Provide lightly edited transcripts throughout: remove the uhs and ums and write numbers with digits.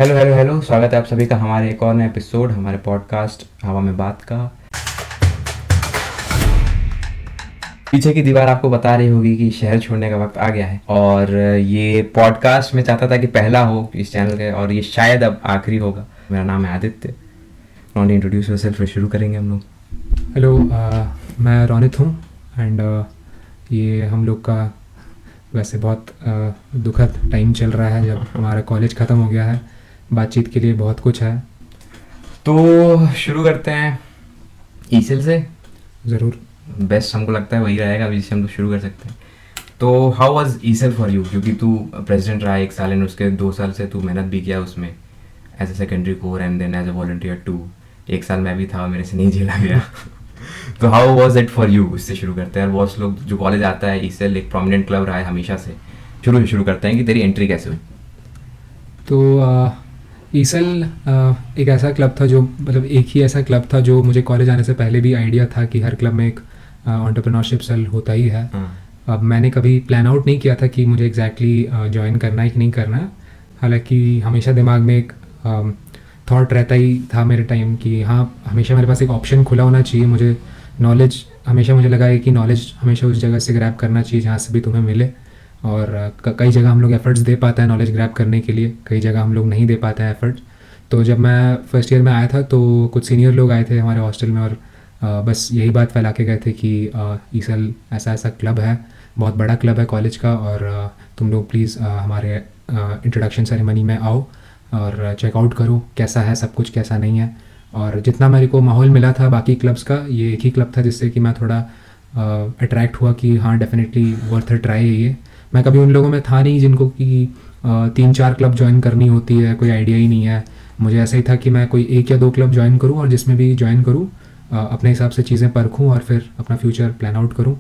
Hello hello hello, स्वागत है आप सभी का हमारे एक और नए एपिसोड हमारे पॉडकास्ट हवा में बात का। पीछे की दीवार आपको बता रही होगी कि शहर छोड़ने का वक्त आ गया है, और ये पॉडकास्ट मैं चाहता था कि पहला हो इस चैनल के, और ये शायद अब आखिरी होगा। मेरा नाम है आदित्य। नॉन इंट्रोड्यूस योरसेल्फ, फिर शुरू करेंगे हम लोग। हेलो। मैं रोनित हूँ। एंड ये हम लोग का वैसे बहुत दुखद टाइम चल रहा है जब हमारा कॉलेज ख़त्म हो गया है। बातचीत के लिए बहुत कुछ है। तो शुरू करते हैं ईसेल से। ज़रूर। बेस्ट हमको लगता है वही रहेगा अभी जिससे हम लोग शुरू कर सकते हैं। तो how was ECIL for you, क्योंकि तू प्रेसिडेंट रहा 1 साल एंड उसके 2 साल से तू मेहनत भी किया उसमें as a secondary core and then as a volunteer too. 1 साल मैं भी था, मेरे से नहीं झेला गया। तो how was it for you, इससे शुरू करते हैं। और बहुत लोग जो कॉलेज आता है, ईसेल एक प्रोमिनेंट क्लब रहा है हमेशा से। शुरू करते हैं कि तेरी एंट्री कैसे हुई। तो ईसल एक ऐसा क्लब था जो मतलब एक ही ऐसा क्लब था जो मुझे कॉलेज आने से पहले भी आइडिया था कि हर क्लब में एक एंटरप्रेन्योरशिप सेल होता ही है। अब मैंने कभी प्लान आउट नहीं किया था कि मुझे एग्जैक्टली ज्वाइन करना है कि नहीं करना है। हालांकि हमेशा दिमाग में एक थॉट रहता ही था मेरे टाइम कि हाँ, हमेशा मेरे पास एक ऑप्शन खुला होना चाहिए। मुझे नॉलेज हमेशा मुझे लगा है कि नॉलेज हमेशा उस जगह से ग्रैब करना चाहिए जहाँ से भी तुम्हें मिले। और कई जगह हम लोग एफ़र्ट्स दे पाते हैं नॉलेज ग्रैब करने के लिए, कई जगह हम लोग नहीं दे पाते हैं एफ़र्ट्स। तो जब मैं फर्स्ट ईयर में आया था तो कुछ सीनियर लोग आए थे हमारे हॉस्टल में और बस यही बात फैला के गए थे कि ईसल ऐसा ऐसा क्लब है, बहुत बड़ा क्लब है कॉलेज का, और तुम लोग प्लीज़ हमारे इंट्रोडक्शन सेरेमनी में आओ और चेकआउट करो कैसा है सब कुछ, कैसा नहीं है। और जितना मेरे को माहौल मिला था बाकी क्लब्स का, ये एक ही क्लब था जिससे कि मैं थोड़ा अट्रैक्ट हुआ कि हाँ डेफिनेटली वर्थ अ ट्राई है ये। मैं कभी उन लोगों में था नहीं जिनको कि 3-4 क्लब ज्वाइन करनी होती है, कोई आइडिया ही नहीं है। मुझे ऐसा ही था कि मैं कोई 1 या 2 क्लब ज्वाइन करूँ और जिसमें भी ज्वाइन करूँ अपने हिसाब से चीज़ें परखूँ और फिर अपना फ्यूचर प्लान आउट करूँ।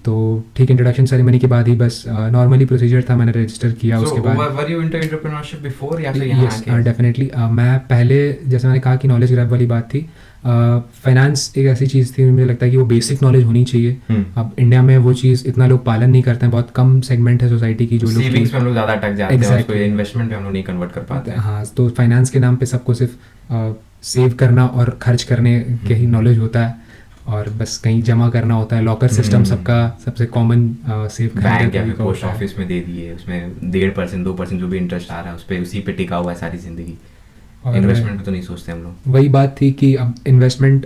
तो ठीक इंट्रोडक्शन सेरेमनी के बाद ही बस नॉर्मली प्रोसीजर था, मैंने रजिस्टर किया। उसके बाद were you into entrepreneurship before या फिर यहाँ यस आके? डेफिनेटली मैं पहले, जैसे मैंने कहा कि नॉलेज ग्रैब वाली बात थी, फाइनेंस एक ऐसी चीज़ थी मुझे लगता है कि वो बेसिक नॉलेज होनी चाहिए। अब इंडिया में वो चीज़ इतना लोग पालन नहीं करते हैं, बहुत कम सेगमेंट है सोसाइटी की जो लोग सेविंग्स में हम लोग ज़्यादा अटक जाते हैं, उसको एग्जैक्टली इन्वेस्टमेंट में हम लोग नहीं कन्वर्ट कर पाते हैं। हाँ। तो फाइनेंस के नाम पे सबको सिर्फ सेव करना और खर्च करने के ही नॉलेज होता है, और बस कहीं जमा करना होता है। लॉकर सिस्टम सबका सबसे कॉमन सेव बैंक करने या फिर का पोस्ट होता है। ऑफिस में दे दिए, उसमें 1.5% 2% जो भी इंटरेस्ट आ रहा है उस पर, उसी पे टिका हुआ है सारी जिंदगी। और इन्वेस्टमेंट पे तो नहीं सोचते हम लोग। वही बात थी कि अब इन्वेस्टमेंट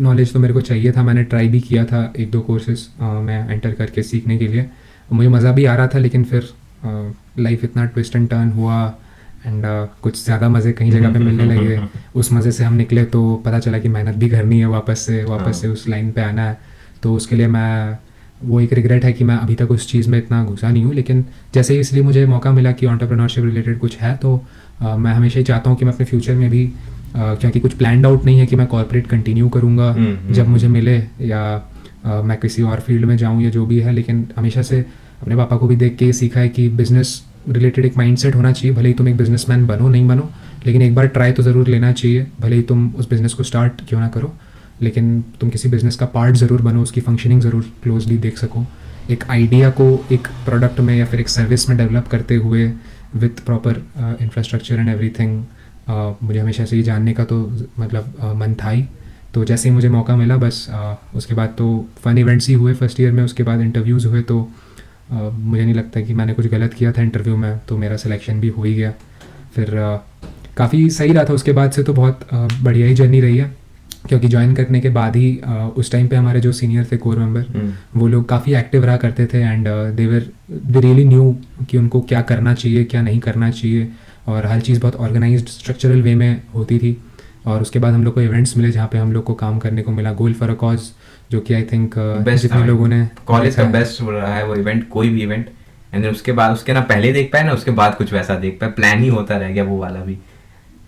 नॉलेज तो मेरे को चाहिए था। मैंने ट्राई भी किया था 1-2 कोर्सेज मैं एंटर करके सीखने के लिए, मुझे मज़ा भी आ रहा था। लेकिन फिर लाइफ इतना ट्विस्ट एंड टर्न हुआ एंड कुछ ज़्यादा मज़े कहीं जगह पे मिलने लगे। उस मज़े से हम निकले तो पता चला कि मेहनत भी करनी है, वापस से उस लाइन पे आना है। तो उसके लिए मैं, वो एक रिग्रेट है कि मैं अभी तक उस चीज़ में इतना घुसा नहीं हूँ। लेकिन जैसे ही इसलिए मुझे मौका मिला कि एंटरप्रेन्योरशिप रिलेटेड कुछ है तो मैं हमेशा ही चाहता हूँ कि मैं अपने फ्यूचर में भी क्योंकि कुछ प्लान आउट नहीं है कि मैं कॉर्पोरेट कंटिन्यू करूँगा जब मुझे मिले, या मैं किसी और फील्ड में जाऊँ या जो भी है। लेकिन हमेशा से अपने पापा को भी देख के ये सीखा है कि बिज़नेस रिलेटेड एक माइंडसेट होना चाहिए। भले ही तुम एक बिजनेसमैन बनो नहीं बनो, लेकिन एक बार ट्राई तो ज़रूर लेना चाहिए। भले ही तुम उस बिज़नेस को स्टार्ट क्यों ना करो, लेकिन तुम किसी बिज़नेस का पार्ट ज़रूर बनो, उसकी फंक्शनिंग ज़रूर क्लोजली देख सको। एक आइडिया को एक प्रोडक्ट में या फिर एक सर्विस में डेवलप करते हुए with proper infrastructure and everything, मुझे हमेशा से ये जानने का तो मतलब मन था ही। तो जैसे ही मुझे मौका मिला बस उसके बाद तो फ़न इवेंट्स ही हुए फर्स्ट ईयर में। उसके बाद इंटरव्यूज़ हुए तो मुझे नहीं लगता कि मैंने कुछ गलत किया था इंटरव्यू में, तो मेरा सिलेक्शन भी हो ही गया। फिर काफ़ी सही रहा था। उसके बाद से तो बहुत बढ़िया ही जर्नी रही है, क्योंकि ज्वाइन करने के बाद ही उस टाइम पे हमारे जो सीनियर थे कोर मेंबर, वो लोग काफ़ी एक्टिव रहा करते थे एंड दे रियली न्यू कि उनको क्या करना चाहिए क्या नहीं करना चाहिए, और हर चीज़ बहुत ऑर्गेनाइज्ड स्ट्रक्चरल वे में होती थी। और उसके बाद हम लोग को इवेंट्स मिले जहाँ पे हम लोग को काम करने को मिला। गोल फॉर अ कॉज, जो कि आई थिंक जितने लोगों ने कॉलेज का देखा है। बेस्ट रहा है वो इवेंट, कोई भी इवेंट। एंड उसके बाद उसके ना पहले देख पाए ना उसके बाद कुछ वैसा देख पाए, प्लान ही होता रह गया वो वाला भी।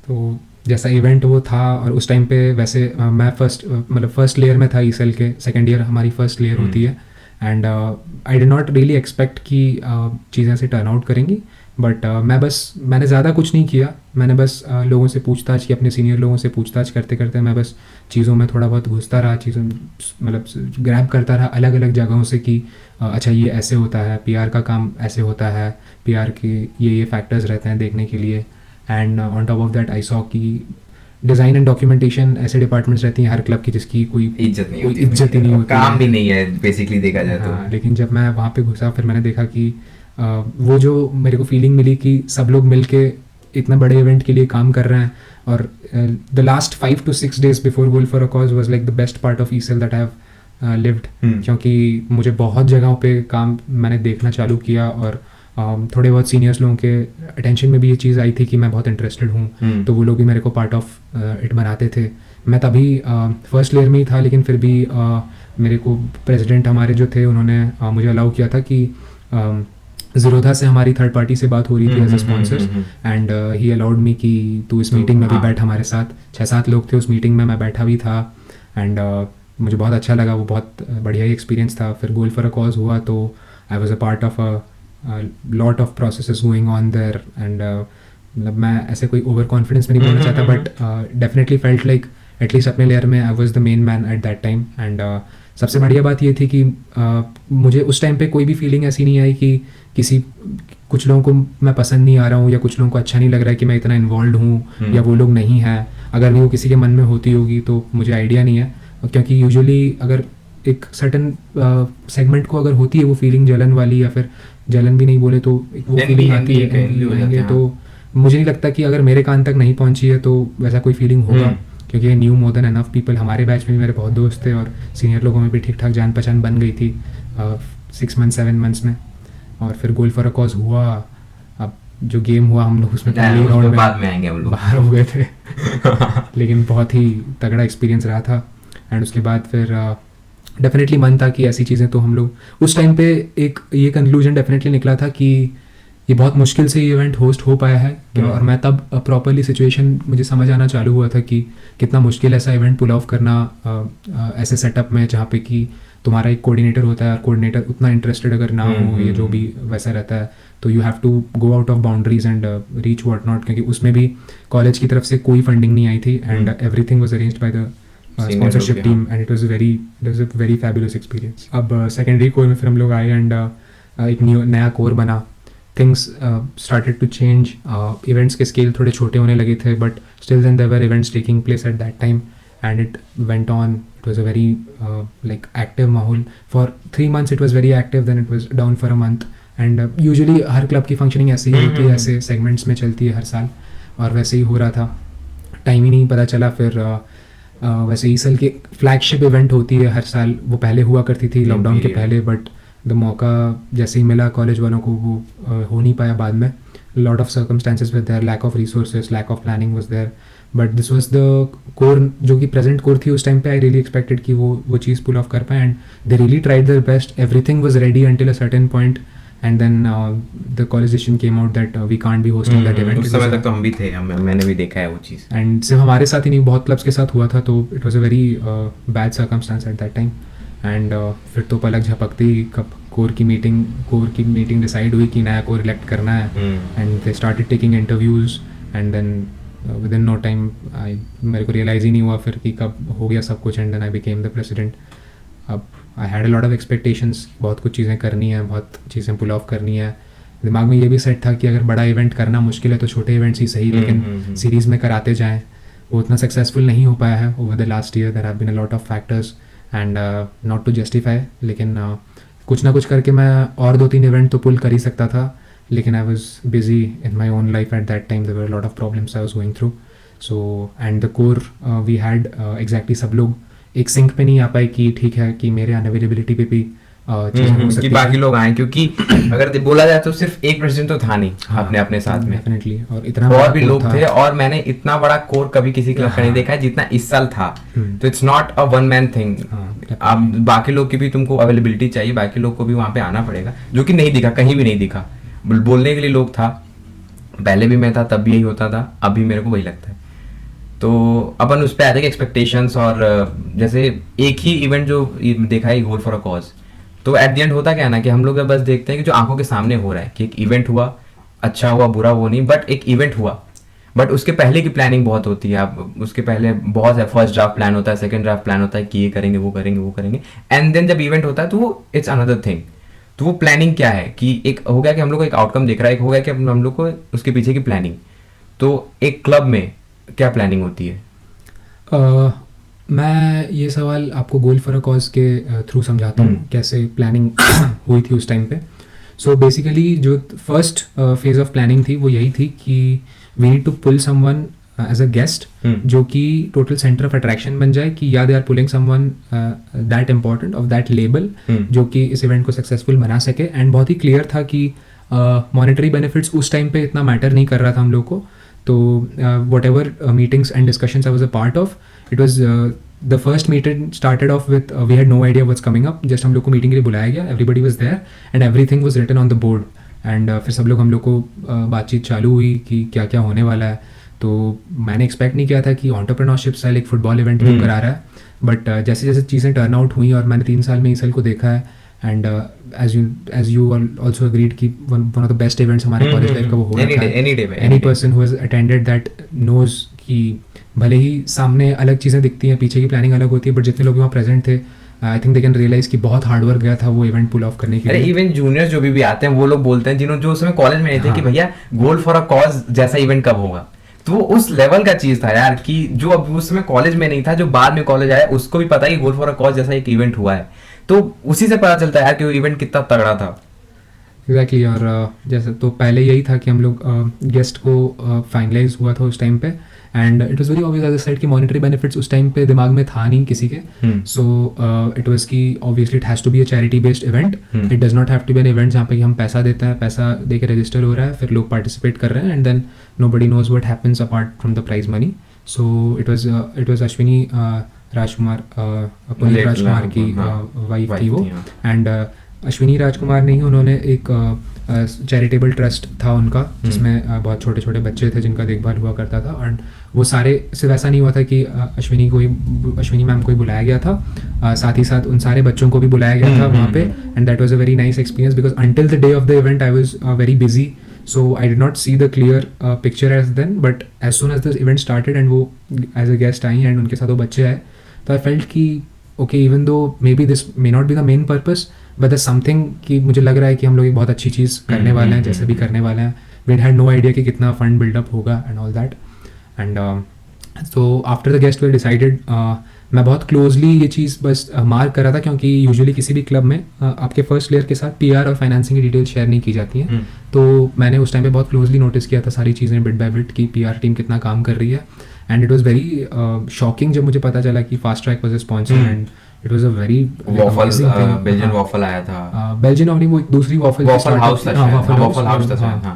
तो जैसा इवेंट वो था, और उस टाइम पे वैसे मैं फर्स्ट लेयर में था ईसेल के। सेकेंड ईयर हमारी फर्स्ट लेयर होती है and I did not really expect कि चीज़ें से टर्न आउट करेंगी। बट मैंने ज़्यादा कुछ नहीं किया। मैंने बस लोगों से पूछताछ की, अपने सीनियर लोगों से पूछताछ करते करते मैं बस चीज़ों में थोड़ा बहुत घुसता रहा, चीज़ों मतलब ग्रैब करता रहा अलग अलग जगहों से कि अच्छा ये ऐसे होता है, पीआर का काम ऐसे होता है, पीआर के ये फैक्टर्स रहते हैं देखने के लिए। And on top of that I saw कि डिज़ाइन एंड डॉक्यूमेंटेशन ऐसे डिपार्टमेंट्स रहती हैं हर क्लब की जिसकी कोई इज्जत नहीं कोई होती, इज्जत ही नहीं होती काम है। भी नहीं है बेसिकली देखा जाए तो। हाँ, लेकिन जब मैं वहाँ पे घुसा फिर मैंने देखा कि वो जो मेरे को फीलिंग मिली कि सब लोग मिलके इतना बड़े इवेंट के लिए काम कर रहे हैं, और the last 5 to 6 days before goal for a cause was like the best part of Easel that I have lived, क्योंकि मुझे बहुत जगहों पे काम मैंने देखना चालू किया, और थोड़े बहुत सीनियर्स लोगों के अटेंशन में भी ये चीज़ आई थी कि मैं बहुत इंटरेस्टेड हूँ, तो वो लोग भी मेरे को पार्ट ऑफ इट बनाते थे। मैं तभी फर्स्ट ईयर में ही था, लेकिन फिर भी मेरे को प्रेसिडेंट हमारे जो थे उन्होंने मुझे अलाउ किया था कि ज़ीरोधा से हमारी थर्ड पार्टी से बात हो रही थी as a sponsors, and he allowed me कि तू इस मीटिंग में भी बैठ हमारे साथ। 6-7 लोग थे उस मीटिंग में, मैं बैठा भी था, एंड मुझे बहुत अच्छा लगा, वो बहुत बढ़िया ही एक्सपीरियंस था। फिर गोल फॉर अ कॉज हुआ तो I was a part of a lot of processes going on their, and मतलब मैं ऐसे कोई ओवर कॉन्फिडेंस में नहीं बोलना चाहता, but definitely felt like at least अपने लेयर में I was the main man eight that time. And सबसे बढ़िया बात ये थी कि मुझे उस टाइम पे कोई भी फीलिंग ऐसी नहीं आई कि कुछ लोगों को मैं पसंद नहीं आ रहा हूँ, या कुछ लोगों को अच्छा नहीं लग रहा है कि मैं इतना इन्वॉल्व हूँ, या वो लोग नहीं हैं। अगर भी वो किसी के मन में होती होगी तो मुझे आइडिया नहीं है, क्योंकि यूजुअली अगर एक सर्टन सेगमेंट को अगर होती है वो फीलिंग जलन वाली, या फिर जलन भी नहीं बोले तो वो फीलिंग आती है आएंगे, तो मुझे नहीं लगता कि अगर मेरे कान तक नहीं पहुँची है तो वैसा कोई फीलिंग होगा, क्योंकि I knew more than enough people. हमारे बैच में भी मेरे बहुत दोस्त थे, और सीनियर लोगों में भी ठीक ठाक जान पहचान बन गई थी 6 months 7 months में। और फिर गोल फॉर अ कॉज हुआ, अब जो गेम हुआ हम लोग उसमें पहले राउंड में बाद में आएंगे हम लोग, बाहर हो गए थे लेकिन बहुत ही तगड़ा एक्सपीरियंस रहा था। एंड उसके बाद फिर डेफिनेटली मन था कि ऐसी चीज़ें तो हम लोग उस टाइम पे एक ये कंक्लूजन डेफिनेटली निकला था कि ये बहुत मुश्किल से ये इवेंट होस्ट हो पाया है, और मैं तब प्रॉपरली सिचुएशन मुझे समझ आना चालू हुआ था कि कितना मुश्किल ऐसा इवेंट पुल ऑफ करना ऐसे सेटअप में जहाँ पे कि तुम्हारा एक कोऑर्डिनेटर होता है, और कोऑर्डिनेटर उतना इंटरेस्टेड अगर ना हो, ये जो भी वैसा रहता है, तो you have to go out of boundaries and reach what not, क्योंकि उसमें भी कॉलेज की तरफ से कोई फंडिंग नहीं आई थी, and everything was arranged by the sponsorship team, and it was a very fabulous experience. अब सेकेंडरी कोर में फिर हम लोग आए, एंड एक नया कोर बना। Things started to change, events के स्केल थोड़े छोटे होने लगे थे, but still then there were events taking place at that time, and it went on. It was a very like active माहौल for 3 months. It was very active, then it was down for a month, and usually her club की functioning ऐसे ही होती है, ऐसे segments में चलती है हर साल, और वैसे ही हो रहा था, टाइम ही नहीं पता चला। फिर वैसे ईसेल की फ्लैगशिप इवेंट होती है हर साल, वो पहले हुआ करती थी लॉकडाउन के पहले, बट द मौका जैसे ही मिला कॉलेज वालों को वो हो नहीं पाया बाद में। Lot of circumstances with there, lack of resources, lack of planning was there, but this was the core जो कि प्रेजेंट कोर थी उस टाइम पे। आई रियली एक्सपेक्टेड कि वो चीज़ पुल ऑफ कर पाए, and they really tried their best. Everything was ready until a certain point, and then the college decision came out that we can't be hosting that event. उस समय तक तो हम भी थे, मैंने भी देखा है वो चीज़, एंड सिर्फ हमारे साथ ही नहीं, बहुत क्लब्स के साथ हुआ था, तो it was a very bad circumstance eight that time. And फिर तो पलक झपकती कब कोर की मीटिंग डिसाइड हुई कि नया कोर इलेक्ट करना है, and they started taking interviews, and then within no time मेरे को रियलाइज़ ही नहीं हुआ फिर कि कब हो गया सब कुछ, and then I became the president. अब I had a lot of expectations, बहुत कुछ चीज़ें करनी है, बहुत चीज़ें पुल ऑफ करनी है। दिमाग में ये भी सेट था कि अगर बड़ा इवेंट करना मुश्किल है तो छोटे इवेंट्स ही सही, लेकिन सीरीज़ में कराते जाएँ। वो उतना सक्सेसफुल नहीं हो पाया है over the last year, there have been a lot of factors, and not to justify, लेकिन कुछ ना कुछ करके मैं और 2-3 इवेंट तो पुल कर ही सकता था, लेकिन I was busy in my own life at that time. There were lot of problems I was going through, so and the core we had exactly सब लोग एक सिंक पे नहीं आ पाए कि ठीक है कि मेरे अनअवेलेबिलिटी पे भी चीज़ें हो सकती कि बाकी लोग आए, क्योंकि अगर बोला जाए तो सिर्फ एक प्रेसिडेंट तो था नहीं अपने साथ में, डेफिनेटली, और इतना और भी लोग थे, और मैंने इतना बड़ा कोर कभी किसी क्लब का नहीं देखा है जितना इस साल था। तो it's not a one man thing, अब बाकी लोग की भी तुमको अवेलेबिलिटी चाहिए, बाकी लोग को भी वहाँ पे आना पड़ेगा, जो कि नहीं दिखा, कहीं भी नहीं दिखा। बोलने के लिए लोग था, पहले भी मैं था तब भी यही होता था, अभी मेरे को वही लगता है। तो अपन उस पर आते हैं एक्सपेक्टेशंस, और जैसे एक ही इवेंट जो देखा है गोल फॉर अ कॉज, तो एट द एंड होता क्या है ना कि हम लोग बस देखते हैं कि जो आंखों के सामने हो रहा है कि एक इवेंट हुआ, अच्छा हुआ बुरा वो नहीं, बट एक इवेंट हुआ, बट उसके पहले की प्लानिंग बहुत होती है। आप उसके पहले बहुत है, फर्स्ट ड्राफ्ट प्लान होता है, सेकंड ड्राफ्ट प्लान होता है कि ये करेंगे वो करेंगे, एंड देन जब इवेंट होता है तो वो इट्स अनदर थिंग। तो वो प्लानिंग क्या है कि एक हो गया कि हम लोग को एक आउटकम दिख रहा है, एक हो गया कि हम लोग को उसके पीछे की प्लानिंग। तो एक क्लब में क्या प्लानिंग होती है? मैं ये सवाल आपको गोल फॉर अ कॉज के थ्रू समझाता हूँ कैसे प्लानिंग हुई थी उस टाइम पे. सो बेसिकली जो फर्स्ट फेज ऑफ प्लानिंग थी वो यही थी कि we need to pull someone as a guest जो कि टोटल सेंटर ऑफ अट्रैक्शन बन जाए कि या they are pulling someone that important of that label जो कि इस इवेंट को सक्सेसफुल बना सके. एंड बहुत ही क्लियर था कि मॉनेटरी बेनिफिट्स उस टाइम पे इतना मैटर नहीं कर रहा था हम लोग को. तो whatever meetings and discussions I was a part of, it was the first meeting started off with we had no idea what's coming up. Just हम लोग को मीटिंग के लिए बुलाया गया, everybody was there and everything was written on the board. And फिर सब लोग हम लोग को बातचीत चालू हुई कि क्या क्या होने वाला है. तो मैंने एक्सपेक्ट नहीं किया था कि एंटरप्रेन्योरशिप स्टाइल एक फुटबॉल इवेंट भी करा रहा है. बट जैसे जैसे चीज़ें टर्न आउट हुई और मैंने 3 साल में ईसल को देखा है. And as you also agreed कि one of the best events हमारे कॉलेज लाइफ का वो हो रहा है. Any person who has attended that knows कि भले ही सामने अलग चीज़ें दिखती हैं, पीछे की प्लानिंग अलग होती है, बट जितने लोग वहाँ प्रेजेंट थे I think they can realise कि बहुत हार्ड वर्क गया था वो इवेंट पुल ऑफ करने के लिए. इवन जूनियर्स जो भी आते हैं वो लोग बोलते हैं जिन्होंने जो उसमें कॉलेज में नहीं थे कि भैया गोल फॉर अ कॉज जैसा इवेंट कब होगा. तो वो उस लेवल का चीज था यार कि जो अब उसमें कॉलेज में नहीं था, जो बाद में कॉलेज आया उसको भी पता है कि गोल फॉर अ कॉज जैसा एक इवेंट हुआ है. तो उसी से पता चलता है यार कि वो इवेंट कितना तगड़ा था. एग्जैक्टली. और जैसे तो पहले यही था कि हम लोग गेस्ट को फाइनलाइज हुआ था उस टाइम पे. And it was very obvious as side कि मॉनेटरी बेनिफिट्स उस टाइम पे दिमाग में था नहीं किसी के. सो इट वाज कि obviously it has to be a charity based event. It does not have to be an event जहाँ पे हम पैसा देते हैं, पैसा दे के रजिस्टर हो रहा है, फिर लोग पार्टिसिपेट कर रहे हैं and then nobody knows what happens apart from the prize money. So it was Ashwini Rajkumar, Puneeth Rajkumar की वाइफ थी वो. एंड अश्विनी राजकुमार ने ही उन्होंने एक चैरिटेबल ट्रस्ट था उनका जिसमें बहुत छोटे छोटे बच्चे थे जिनका देखभाल हुआ करता था. एंड वो सारे सिर्फ ऐसा नहीं हुआ था कि अश्विनी मैम को ही बुलाया गया था, साथ ही साथ उन सारे बच्चों को भी बुलाया गया था वहाँ पे. And that was a very nice experience because until the day of the event I was very busy, so I did not see the clear picture as then, but as soon as the event started and वो as a guest I and उनके साथ वो बच्चे आए, तो I felt कि okay, even though maybe this may not be the main purpose, but there's something कि मुझे लग रहा है कि हम लोग एक बहुत अच्छी चीज़ करने वाले हैं, जैसे भी करने वाले हैं. We had no idea कि कितना fund build up होगा and all that. And so after the guest were decided, मैं बहुत क्लोजली ये चीज़ बस मार्क कर रहा था क्योंकि यूजुअली किसी भी क्लब में आपके फर्स्ट प्लेयर के साथ पीआर और फाइनेंसिंग की डिटेल शेयर नहीं की जाती हैं. तो मैंने उस टाइम पे बहुत क्लोजली नोटिस किया था सारी चीज़ें बिट बाय बिट की पीआर टीम कितना काम कर रही है. And it was very shocking जब मुझे पता चला कि fast track was sponsor and it was a very Belgian waffle आया था. बेल्जियन और वो दूसरी वॉफल हाउस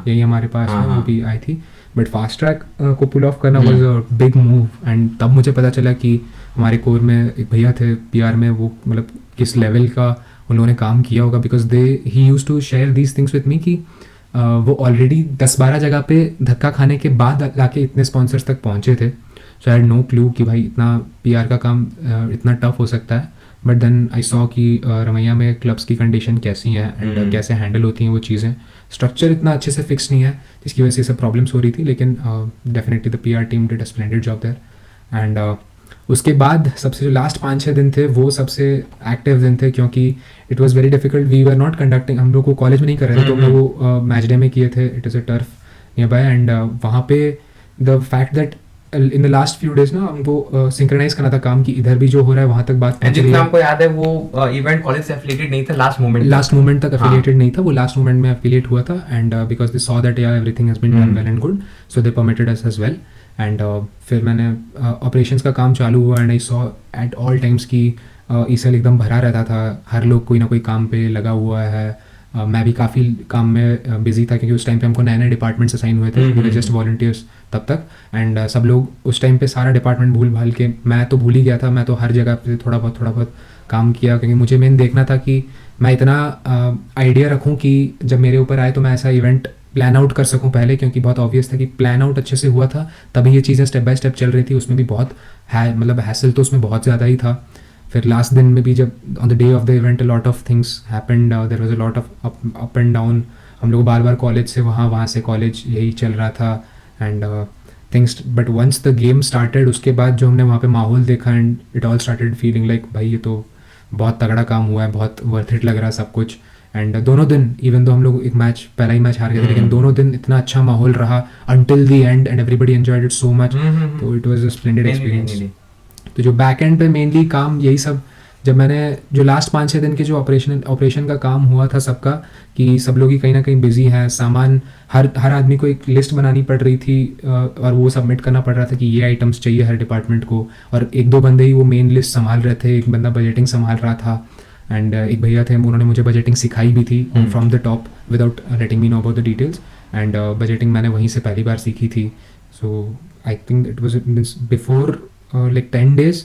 यही हमारे पास है, वो भी आई थी. बट फास्ट ट्रैक को पुल ऑफ करना was a big move. And तब मुझे पता चला कि हमारे कोर में एक भैया थे पीआर में, वो मतलब किस लेवल का उन्होंने काम किया होगा. Because he used to share these things with me कि वो ऑलरेडी 10-12 जगह पे धक्का खाने के बाद जाके इतने स्पॉन्सर्स तक पहुंचे थे. सो आई हैड नो क्लू कि भाई इतना पीआर का काम इतना टफ हो सकता है. बट देन आई सॉ कि रमैया में क्लब्स की कंडीशन कैसी हैं एंड कैसे हैंडल होती हैं वो चीज़ें. स्ट्रक्चर इतना अच्छे से फिक्स नहीं है जिसकी वजह से सब प्रॉब्लम्स हो रही थी. लेकिन definitely the PR team did a splendid job there. And उसके बाद सबसे जो लास्ट 5-6 दिन थे वो सबसे एक्टिव दिन थे क्योंकि it was very difficult. We were not conducting, हम लोग को कॉलेज में नहीं कर रहे थे, तो हम लोग वो मैच डे में किए थे. It is a turf near by. And वहाँ पे the fact that in the last few days ना हमको सिंक्रोनाइज करना था काम की इधर भी जो हो रहा है वहाँ तक बात. जितना हमको याद है वो इवेंट कॉलेज से एफिलिएटेड नहीं था, लास्ट मोमेंट तक एफिलिएटेड नहीं था, वो लास्ट मोमेंट में एफिलिएट हुआ था. And because they saw that everything has been done well and good, so they permitted us as well. And फिर मैंने ऑपरेशंस का काम चालू हुआ and I saw at all times कि ईसल एकदम भरा रहता था, हर लोग कोई ना कोई काम पे लगा हुआ है. मैं भी काफ़ी काम में बिजी था क्योंकि उस टाइम पे हमको नए नए डिपार्टमेंट्स असाइन हुए थे, वी वर जस्ट वॉलंटियर्स तब तक. एंड सब लोग उस टाइम पे सारा डिपार्टमेंट भूल भाल के, मैं तो भूल ही गया था, मैं तो हर जगह पे थोड़ा बहुत काम किया क्योंकि मुझे मेन देखना था कि मैं इतना आइडिया रखूँ कि जब मेरे ऊपर आए तो मैं ऐसा इवेंट प्लान आउट कर सकूं पहले. क्योंकि बहुत ऑब्वियस था कि प्लान आउट अच्छे से हुआ था तभी ये चीज़ें स्टेप बाय स्टेप चल रही थी. उसमें भी बहुत मतलब हैसल तो उसमें बहुत ज़्यादा ही था. फिर लास्ट दिन में भी जब on the day of the event a lot of things happened, there was a lot of up and down. हम लोग बार कॉलेज से वहाँ से कॉलेज यही चल रहा था and things. But once the game started उसके बाद जो हमने वहाँ पे माहौल देखा and it all started feeling like भाई ये तो बहुत तगड़ा काम हुआ है, बहुत वर्थ इट लग रहा है सब कुछ. एंड दोनों दिन इवन दो हम लोग एक मैच पहला ही मैच हार गए थे, लेकिन दोनों दिन इतना अच्छा माहौल रहा until the end and everybody enjoyed it so much. तो it was a splendid experience. तो जो बैक एंड पे मेनली काम यही सब, जब मैंने जो लास्ट 5-6 दिन के जो ऑपरेशन का काम हुआ था सबका, कि सब लोग ही कहीं ना कहीं बिजी हैं, सामान हर आदमी को एक लिस्ट बनानी पड़ रही थी और वो सबमिट करना पड़ रहा था कि ये आइटम्स चाहिए हर डिपार्टमेंट को, और एक दो बंदे ही वो मेन लिस्ट संभाल रहे थे, एक बंदा बजटिंग संभाल रहा था एंड एक भैया थे उन्होंने मुझे बजटिंग सिखाई भी थी from the top without letting me know about the details. And budgeting मैंने वहीं से पहली बार सीखी थी. So I think it was before like 10 days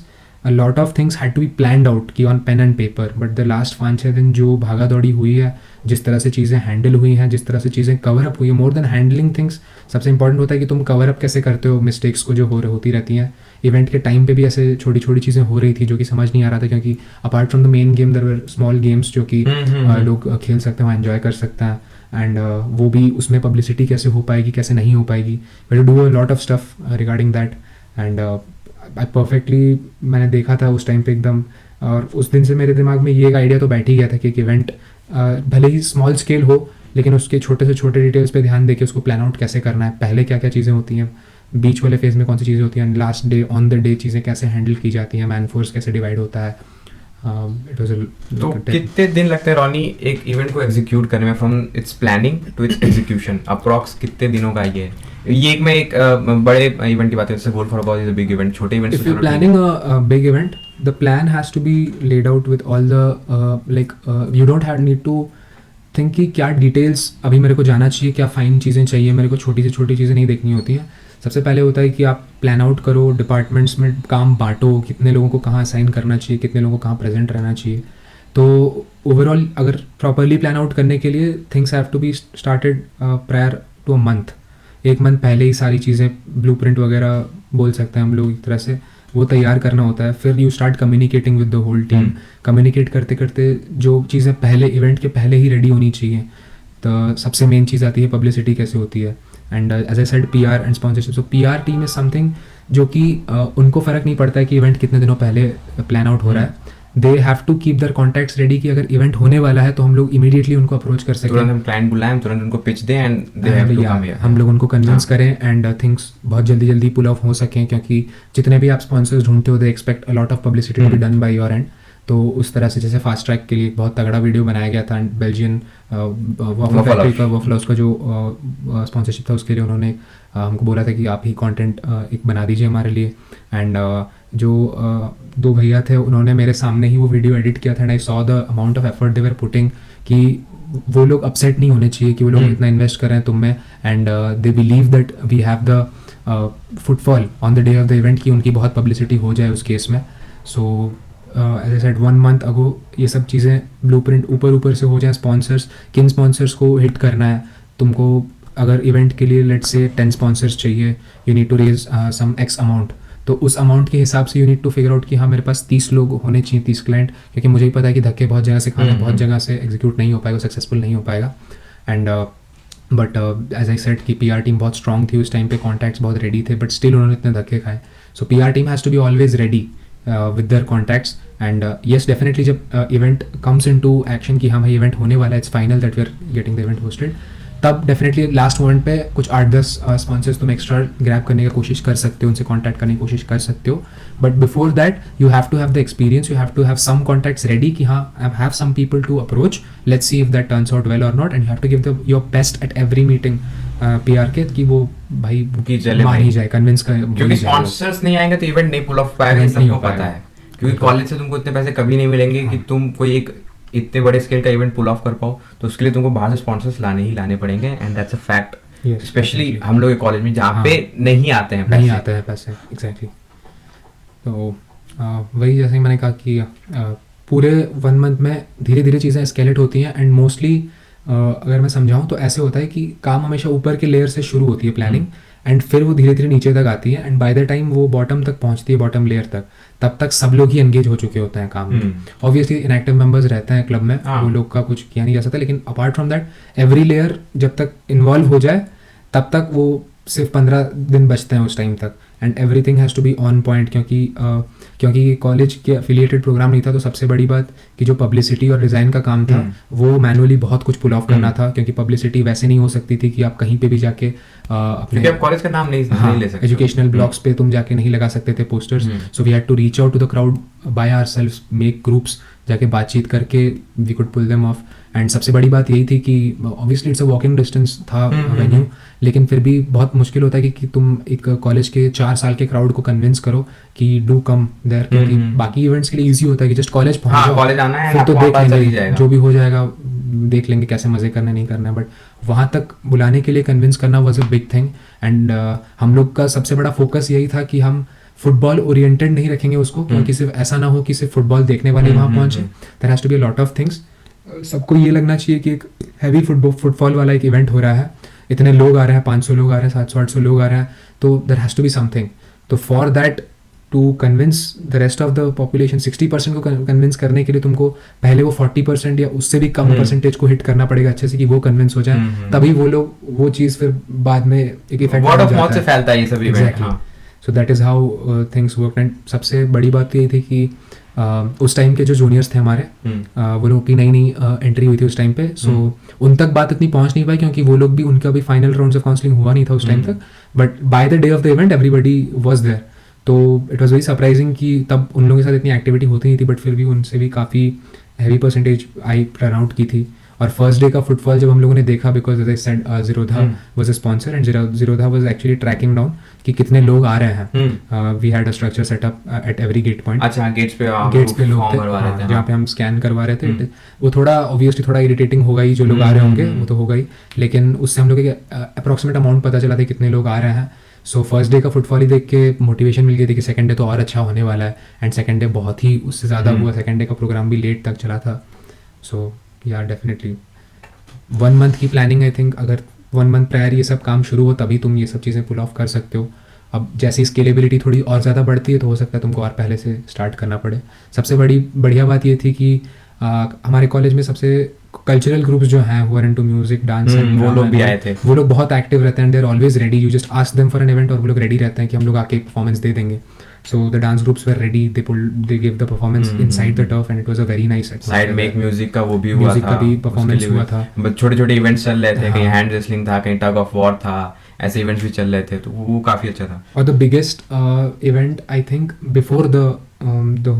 a lot of things had to be planned out कि on pen and paper, but the last 5-6 दिन जो भागा दौड़ी हुई है, जिस तरह से चीज़ें हैंडल हुई हैं, जिस तरह से चीज़ें कवर अप हुई है, मोर देन हैंडलिंग थिंग्स सबसे इंपॉर्टेंट होता है कि तुम कवर अप कैसे करते हो मिस्टेक्स को जो होती रहती हैं. इवेंट के टाइम पे भी ऐसे छोटी छोटी चीज़ें हो रही थी जो कि समझ नहीं आ रहा था, क्योंकि apart from the main game there were small games जो कि लोग खेल सकते हैं, वहाँ एंजॉय कर सकते हैं एंड वो भी उसमें पब्लिसिटी कैसे हो पाएगी कैसे नहीं हो पाएगी, but do a lot of stuff regarding that. And perfectly मैंने देखा था उस टाइम पे एकदम, और उस दिन से मेरे दिमाग में ये एक आइडिया तो बैठ ही गया था कि एक इवेंट भले ही स्मॉल स्केल हो लेकिन उसके छोटे से छोटे डिटेल्स पे ध्यान देके उसको प्लान आउट कैसे करना है, पहले क्या क्या चीज़ें होती हैं, बीच वाले फेज में कौन सी चीज़ें होती हैं, last day on the day चीज़ें कैसे हैंडल की जाती हैं, मैन फोर्स कैसे डिवाइड होता है. इट वाज तो कितने दिन लगते हैं रॉनी एक इवेंट को एग्जीक्यूट करने में, from its planning to its execution, approx कितने दिनों का ये एक मैं एक बड़े इवेंट की बात है, जैसे goal for about is a big event, छोटे events if you're planning a big event, the plan has to be laid out with all the you don't have need to think कि क्या details अभी मेरे को जाना चाहिए, क्या fine चीज़ें चाहिए, मेरे को छोटी से छोटी चीज़ें नहीं देखनी होती हैं. सबसे पहले होता है कि आप प्लान आउट करो, डिपार्टमेंट्स में काम बांटो, कितने लोगों को कहाँ असाइन करना चाहिए, कितने लोगों को कहाँ प्रेजेंट रहना चाहिए. तो ओवरऑल अगर प्रॉपरली प्लान आउट करने के लिए things have to be started prior to a month. एक मंथ पहले ही सारी चीज़ें ब्लूप्रिंट वगैरह बोल सकते हैं हम लोग एक तरह से, वो तैयार करना होता है. फिर you start communicating with the whole team. Communicate करते करते जो चीज़ें पहले इवेंट के पहले ही रेडी होनी चाहिए, तो सबसे मेन चीज़ आती है पब्लिसिटी कैसे होती है. And as I said PR and sponsorship. So PR team is something जो कि उनको फ़र्क नहीं पड़ता है कि इवेंट कितने दिनों पहले प्लान आउट हो रहा है. They have to keep their contacts ready कि अगर इवेंट होने वाला है तो हम लोग इमीडिएटली उनको अप्रोच कर सकें, तुरंत हम क्लाइंट बुलाएं, तुरंत उनको पिच दें and they have to come here, हम लोग उनको कन्विंस करें एंड थिंग्स बहुत जल्दी जल्दी पुल ऑफ हो सकें, क्योंकि जितने भी आप स्पॉन्सर्स ढूंढते हो they expect a lot of publicity to be done by your end. तो उस तरह से जैसे फास्ट ट्रैक के लिए बहुत तगड़ा वीडियो बनाया गया था, बेल्जियन वॉफल फैक्ट्री का वॉफलाउस का जो स्पॉन्सरशिप था उसके लिए उन्होंने हमको बोला था कि आप ही कंटेंट एक बना दीजिए हमारे लिए. एंड जो दो भैया थे उन्होंने मेरे सामने ही वो वीडियो एडिट किया था and I saw the amount of effort they were putting, कि वो लोग अपसेट नहीं होने चाहिए कि वो लोग इतना इन्वेस्ट कर रहे हैं तुम में, and they believe that we have the footfall on the day of the event कि उनकी बहुत पब्लिसिटी हो जाए उस केस में. So as I said 1 month ago ये सब चीज़ें ब्लूप्रिंट ऊपर से हो जाए. स्पॉन्सर्स, किन स्पॉन्सर्स को हिट करना है तुमको, अगर इवेंट के लिए लेट्स से 10 स्पॉन्सर्स चाहिए, you need to raise some X amount, तो उस अमाउंट के हिसाब से you need to figure out कि हाँ मेरे पास 30 लोग होने चाहिए, 30 क्लाइंट, क्योंकि मुझे ही पता है कि धक्के बहुत जगह से खाने, बहुत जगह से एग्जीक्यूट नहीं हो पाएगा, सक्सेसफुल नहीं हो पाएगा. And but as I said कि PR टीम बहुत स्ट्रॉन्ग थी उस टाइम पे, कॉन्टैक्ट्स बहुत रेडी थे, बट स्टिल उन्होंने इतने धक्के खाए. So PR team has to be always ready with their contacts and yes definitely जब event comes into action कि हाँ भाई event होने वाला है, it's final that we are getting the event hosted, तब डेफिनेटली लास्ट मोमेंट पे कुछ 8-10 स्पॉन्सर्स तुम एक्स्ट्रा ग्रैब करने की कोशिश कर सकते हो, उनसे कॉन्टैक्ट करने की कोशिश कर सकते हो. But before that you have to have the experience, you have to have some contacts ready कि हाँ I have some people to approach, let's see if that turns out well और not, and you have to give the your best at every meeting PR के, कि वो भाई मान ही जाए, convince कर, क्योंकि स्पॉन्सर्स नहीं आएंगे तो इवेंट नहीं पुल ऑफ पाएगा, सबको पता है. क्योंकि कॉलेज से तुमको इतने पैसे कभी नहीं मिलेंगे कि तुम कोई एक इतने बड़े स्केल का इवेंट पुल ऑफ कर पाओ, तो उसके लिए तुमको बाहर से स्पॉन्सर्स लाने ही लाने पड़ेंगे, and that's a fact. Specially हम लोग के कॉलेज में जहाँ पे नहीं आते हैं पैसे. एग्जैक्टली. तो वही जैसे मैंने कहा कि पूरे 1 मंथ में धीरे धीरे चीज़ें एस्केलेट होती हैं, एंड मोस्टली अगर मैं समझाऊँ तो ऐसे होता है कि काम हमेशा ऊपर के लेयर से शुरू होती है प्लानिंग, एंड फिर वो धीरे धीरे नीचे तक आती है, एंड बाय द टाइम वो बॉटम तक पहुंचती है, बॉटम लेयर तक, तब तक सब लोग ही एंगेज हो चुके होते हैं काम में. ऑब्वियसली इनएक्टिव मेंबर्स रहते हैं क्लब में, वो लोग का कुछ किया नहीं जा सकता, लेकिन apart from that every layer जब तक इन्वॉल्व हो जाए तब तक वो सिर्फ 15 दिन बचते हैं उस टाइम तक, and everything has to be on point, क्योंकि कॉलेज के अफिलिएटेड प्रोग्राम नहीं था, तो सबसे बड़ी बात कि जो पब्लिसिटी और डिज़ाइन का काम था वो मैनुअली बहुत कुछ पुल ऑफ करना था, क्योंकि पब्लिसिटी वैसे नहीं हो सकती थी कि आप कहीं पे भी जाके क्योंकि आप कॉलेज का नाम नहीं ले सकते, एजुकेशनल ब्लॉग्स पे तुम जाके नहीं लगा सकते थे posters, so we had to reach out to the crowd by ourselves, make groups, जाके बातचीत करके we could pull them off. And सबसे बड़ी बात यही थी कि obviously it's a walking distance था वेन्यू, लेकिन फिर भी बहुत मुश्किल होता है कि तुम एक कॉलेज के 4 साल के क्राउड को कन्विंस करो कि डू कम देयर, क्योंकि बाकी इवेंट्स के लिए ईजी होता है कि जस्ट कॉलेज पहुंच जाओ, कॉलेज आना है, फिर तो देख लेंगे जो भी हो जाएगा, देख लेंगे कैसे मजे करना नहीं करना है, बट वहाँ तक बुलाने के लिए कन्विंस करना was a big thing. And हम लोग का सबसे बड़ा फोकस यही था कि हम फुटबॉल ओरिएंटेड नहीं रखेंगे उसको, क्योंकि सिर्फ ऐसा ना हो कि सिर्फ फुटबॉल देखने वाले वहाँ पहुंचे, there has to be a lot of things. सबको ये लगना चाहिए कि एक हैवी फुटबॉल वाला एक इवेंट हो रहा है, इतने लोग आ रहे हैं, 500 लोग आ रहे हैं, 700-800 लोग आ रहे हैं, तो there has to be something. तो for that to convince the rest of the population, 60% को कन्विंस करने के लिए तुमको पहले वो 40% या उससे भी कम परसेंटेज को हिट करना पड़ेगा अच्छे से, कि वो कन्विंस हो जाए, तभी वो लोग वो चीज़ फिर बाद में एक इफेक्ट वर्ड ऑफ माउथ से फैलता है ये सब event. So that is how things work. And सबसे बड़ी बात यही थी कि उस टाइम के जो जूनियर्स थे हमारे, वो लोग की नई एंट्री हुई थी उस टाइम पे, सो उन तक बात इतनी पहुंच नहीं पाई, क्योंकि वो लोग भी, उनका भी फाइनल राउंड्स ऑफ काउंसलिंग हुआ नहीं था उस टाइम तक, but by the day of the event everybody was there. तो इट वाज वेरी सरप्राइजिंग कि तब उन लोगों के साथ इतनी एक्टिविटी होती नहीं थी, बट फिर भी उनसे भी काफ़ी heavy percentage I turn out की थी। और फर्स्ट डे का फुटफॉल जब हम लोगों ने देखा, because as I said Zerodha was a sponsor, and Zerodha was actually tracking down कि कितने लोग आ रहे हैं। We had a structure setup at every gate point. अच्छा, गेट्स पे लोग थे जहाँ पे हम स्कैन करवा रहे थे। वो थोड़ा ऑब्वियसली थोड़ा इरिटेटिंग होगा ही, जो लोग आ रहे होंगे वो तो होगा ही, लेकिन उससे हम लोग के अप्रॉक्सीमेट अमाउंट पता चला था कितने लोग आ रहे हैं। सो फर्स्ट डे का फुटफॉल ही देख के मोटिवेशन मिल गई थी कि सेकंड डे तो और अच्छा होने वाला है, एंड सेकंड डे बहुत ही उससे ज़्यादा हुआ। सेकंड डे का प्रोग्राम भी लेट तक चला था। सो या डेफिनेटली 1 मंथ की प्लानिंग, आई थिंक अगर 1 मंथ प्रायर ये सब काम शुरू हो तभी तुम ये सब चीज़ें पुल ऑफ कर सकते हो। अब जैसी स्केलेबिलिटी थोड़ी और ज़्यादा बढ़ती है तो हो सकता है तुमको और पहले से स्टार्ट करना पड़े। सबसे बढ़िया बात ये थी कि हमारे कॉलेज में सबसे कल्चरल ग्रुप्स जो हैं, वो इनटू म्यूजिक, डांस, वो लोग भी आए थे। वो लोग बहुत एक्टिव रहते हैं, they are always ready, you just ask them for an event और वो लोग रेडी रहते हैं कि हम लोग आके परफॉर्मेंस दे देंगे। So the dance groups were ready. They gave the performance inside the turf, and it was a very nice atmosphere. Side make music का वो भी हुआ था, music का भी performance हुआ था। छोटे-छोटे इवेंट्स चल रहे थे, कहीं हैंड रेसलिंग था, कहीं टग ऑफ वॉर था, ऐसे इवेंट्स भी चल रहे थे, तो वो काफी अच्छा था। और the biggest event I think before the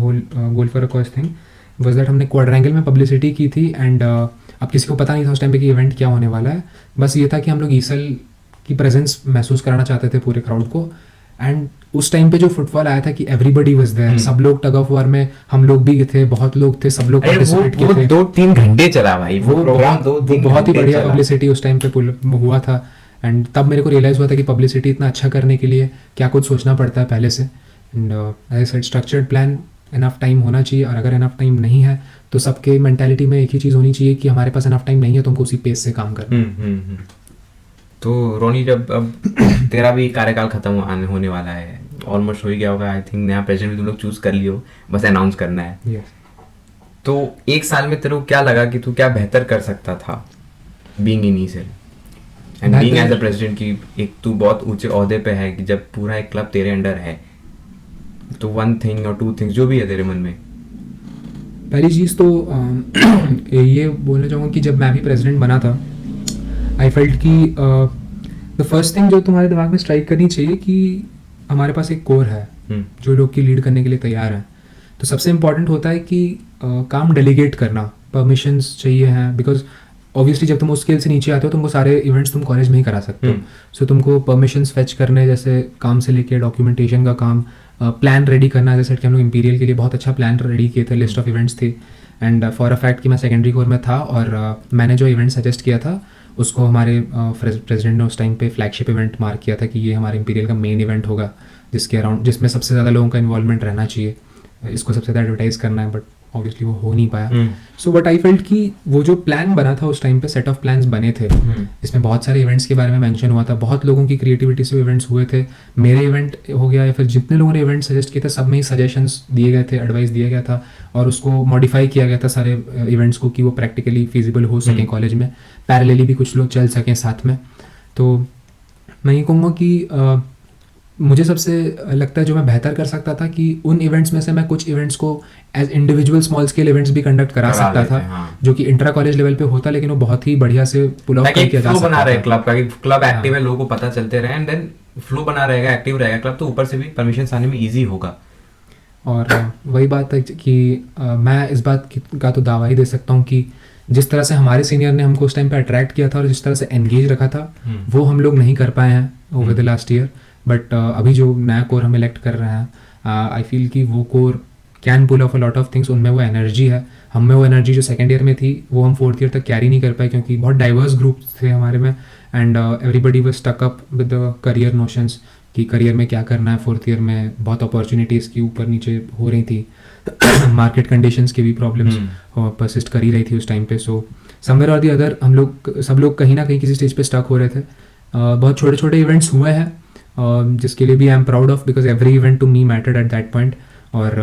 whole Goal for a Cause thing was that हमने quadrangle में publicity की थी, and अब किसी को पता नहीं था उस टाइम पे कि इवेंट क्या होने वाला है। बस ये था कि हम लोग ईसल की प्रेजेंस महसूस कराना चाहते थे पूरे क्राउड को। एंड उस टाइम पे जो फुटबॉल आया था कि एवरीबडी वाज देयर, सब लोग टग ऑफ वॉर में, हम लोग भी थे, बहुत लोग थे, सब लोग पार्टिसिपेट किए थे। 2-3 घंटे चला भाई वो प्रोग्राम, बहुत ही बढ़िया पब्लिसिटी उस टाइम पे हुआ था। एंड तब मेरे को रियलाइज हुआ था कि पब्लिसिटी इतना अच्छा करने के लिए क्या कुछ सोचना पड़ता है पहले से। And as I said, structured plan, enough time होना चाहिए, और अगर इनफ टाइम नहीं है तो सबके मेंटालिटी में एक ही चीज़ होनी चाहिए कि हमारे पास इनफ टाइम नहीं है, तुमको उसी पेस से काम करना। तो रोनी, जब अब तेरा भी कार्यकाल खत्म होने वाला है, ऑलमोस्ट हो ही गया होगा, आई थिंक नया प्रेसिडेंट भी तुम लोग चूज कर लियो, बस अनाउंस करना है। तो 1 साल में तेरे को क्या लगा कि तू क्या बेहतर कर सकता था being in E Cell and being as a president? की एक तू बहुत ऊंचे ओहदे पे है कि जब पूरा एक क्लब तेरे अंडर है, तो 1 थिंग और 2 थिंग्स जो भी है तेरे मन में। पहली चीज़ तो ये बोलना चाहूँगा कि जब मैं भी प्रेसिडेंट बना था, आई फेल्ट कि द फर्स्ट थिंग जो तुम्हारे दिमाग में स्ट्राइक करनी चाहिए कि हमारे पास एक कोर है जो लोग की लीड करने के लिए तैयार है। तो सबसे इम्पॉर्टेंट होता है कि काम डेलीगेट करना, परमिशंस चाहिए हैं, बिकॉज ऑब्वियसली जब तुम उस स्केल से नीचे आते हो तुमको सारे इवेंट्स तुम कॉलेज में ही करा सकते हो। सो तुमको परमिशंस फेच करने जैसे काम से लेके डॉक्यूमेंटेशन का काम, प्लान रेडी करना, जैसे कि हम लोग इंपीरियल के लिए बहुत अच्छा प्लान रेडी किए थे, लिस्ट ऑफ इवेंट्स थी। एंड फॉर अ फैक्ट कि मैं सेकेंडरी कोर में था, और मैंने जो इवेंट सजेस्ट किया था उसको हमारे प्रेसिडेंट ने उस टाइम पे फ्लैगशिप इवेंट मार्क किया था कि ये हमारे इंपीरियल का मेन इवेंट होगा, जिसमें सबसे ज़्यादा लोगों का इन्वॉल्वमेंट रहना चाहिए, इसको सबसे ज़्यादा एडवर्टाइज करना है, बट ऑब्वियसली वो हो नहीं पाया। सो बट आई फेल्ट कि वो जो प्लान बना था उस टाइम पे, सेट ऑफ प्लान्स बने थे, इसमें बहुत सारे इवेंट्स के बारे में मेंशन हुआ था, बहुत लोगों की क्रिएटिविटी से इवेंट्स हुए थे, मेरे इवेंट हो गया या फिर जितने लोगों ने इवेंट सजेस्ट किए थे सब में ही सजेशंस दिए गए थे, एडवाइस दिया गया था, और उसको मॉडिफाई किया गया था सारे इवेंट्स को कि वो प्रैक्टिकली फिजिबल हो सकें कॉलेज में, पैरेलली भी कुछ लोग चल सकें साथ में। तो मैं ये कहूँगा कि मुझे सबसे लगता है जो मैं बेहतर कर सकता था कि उन इवेंट्स में से मैं कुछ इवेंट्स को as individual small scale events भी कंडक्ट करा करा सकता लेते था, हैं, हाँ। जो कि इंट्रा कॉलेज लेवल पे होता, लेकिन वो बहुत ही बढ़िया से पुल ऑफ ताकि एक किया जा फ्लो बना सकता रहे था। क्लब का, कि क्लब हाँ। एक्टिव है, लोगों को पता चलते रहे, एंड देन फ्लो बना रहेगा, एक्टिव रहेगा क्लब, तो ऊपर से भी परमिशन आने में इजी होगा। और वही बात है कि मैं इस बात का तो दावा ही दे सकता हूँ कि जिस तरह से हमारे सीनियर ने हमको उस टाइम पे अट्रैक्ट किया था और जिस तरह से एंगेज रखा था, वो हम लोग नहीं कर पाए हैं over the last year. But अभी जो नया कोर हम इलेक्ट कर रहे हैं, आई फील कि वो core can pull off a lot of things. उनमें वो एनर्जी है, हम में वो एनर्जी जो सेकेंड ईयर में थी वो हम फोर्थ ईयर तक कैरी नहीं कर पाए, क्योंकि बहुत डाइवर्स ग्रुप थे हमारे में, and everybody was stuck up with the career notions कि करियर में क्या करना है। फोर्थ ईयर में बहुत अपॉर्चुनिटीज़ की ऊपर नीचे हो रही थी, मार्केट कंडीशंस की भी प्रॉब्लम्स परसिस्ट कर ही रही थी उस टाइम पे। सो समवेयर और दी अदर हम लोग सब लोग कहीं ना कहीं किसी स्टेज पे स्टक हो रहे थे। बहुत छोटे छोटे इवेंट्स हुए हैं जिसके लिए भी I am proud of, because every event to me mattered at that point. और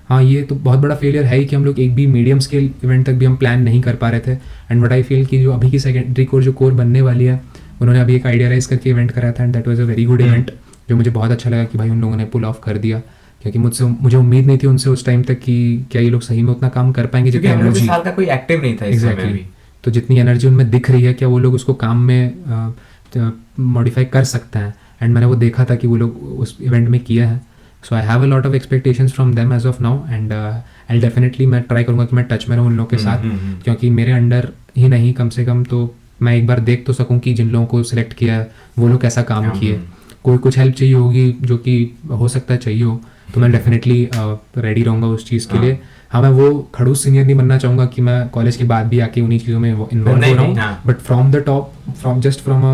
हाँ, ये तो बहुत बड़ा फेलियर है ही कि हम लोग एक भी मीडियम स्केल इवेंट तक भी हम प्लान नहीं कर पा रहे थे। एंड वट आई फील कि जो अभी की सेकेंडरी कोर जो कोर बनने वाली है, उन्होंने अभी एक आइडियालाइज करके इवेंट कराया था, and that was a very good event, जो मुझे बहुत अच्छा लगा कि भाई उन लोगों ने पुल ऑफ कर दिया, क्योंकि मुझे उम्मीद नहीं थी उनसे उस टाइम तक कि क्या ये लोग सही में उतना काम कर पाएंगे जितनी क्योंकि हम लोग एनर्जी। इस साल का कोई एक्टिव नहीं था इस समय एग्जैक्टली, भी। तो जितनी एनर्जी उनमें दिख रही है, क्या वो लोग उसको काम में मॉडिफाई कर सकते हैं। एंड मैंने वो देखा था कि वो लोग उस इवेंट में किया है। So I have a lot of expectations from them as of now, and I definitely मैं ट्राई करूँगा कि मैं टच में रहूँ उन लोगों के साथ, क्योंकि मेरे अंडर ही नहीं, कम से कम तो मैं एक बार देख तो सकूँ कि जिन लोगों को सिलेक्ट किया है वो लोग कैसा काम किए। कोई कुछ हेल्प चाहिए होगी जो कि हो सकता है चाहिए हो, तो मैं डेफिनेटली रेडी रहूँगा उस चीज़ के लिए। हाँ, मैं वो खड़ूस सीनियर नहीं बनना चाहूँगा कि मैं कॉलेज के बाद भी आके उन्हीं चीज़ों में इन्वॉल्व हो रहा हूँ, but from the top, from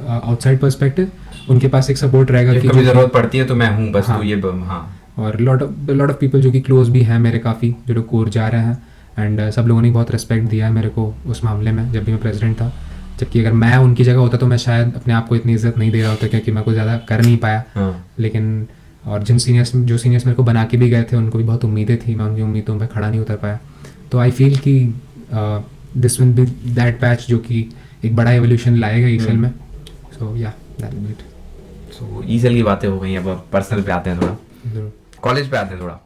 outside perspective उनके पास एक सपोर्ट रहेगा कि कभी जरूरत पड़ती है तो मैं हूँ बस। हाँ, तो ये हाँ, और लॉट ऑफ पीपल जो कि क्लोज भी हैं मेरे, काफ़ी जो लोग कोर जा रहे हैं, एंड सब लोगों ने बहुत रिस्पेक्ट दिया है मेरे को उस मामले में जब भी मैं प्रेसिडेंट था। जबकि अगर मैं उनकी जगह होता तो मैं शायद अपने आप को इतनी इज्जत नहीं दे रहा होता, क्योंकि मैं कुछ ज़्यादा कर नहीं पाया। लेकिन और जो सीनियर्स मेरे को बना के भी गए थे, उनको भी बहुत उम्मीदें थी, मैं उनकी उम्मीदों पर खड़ा नहीं उतर पाया। तो आई फील कि this will be that patch जो कि एक बड़ा एवोल्यूशन लाएगा ईसेल में। सो या दैट विल बी इट। सो ईसेल की बातें हो गई, अब पर्सनल पे आते हैं, थोड़ा कॉलेज पे आते हैं थोड़ा।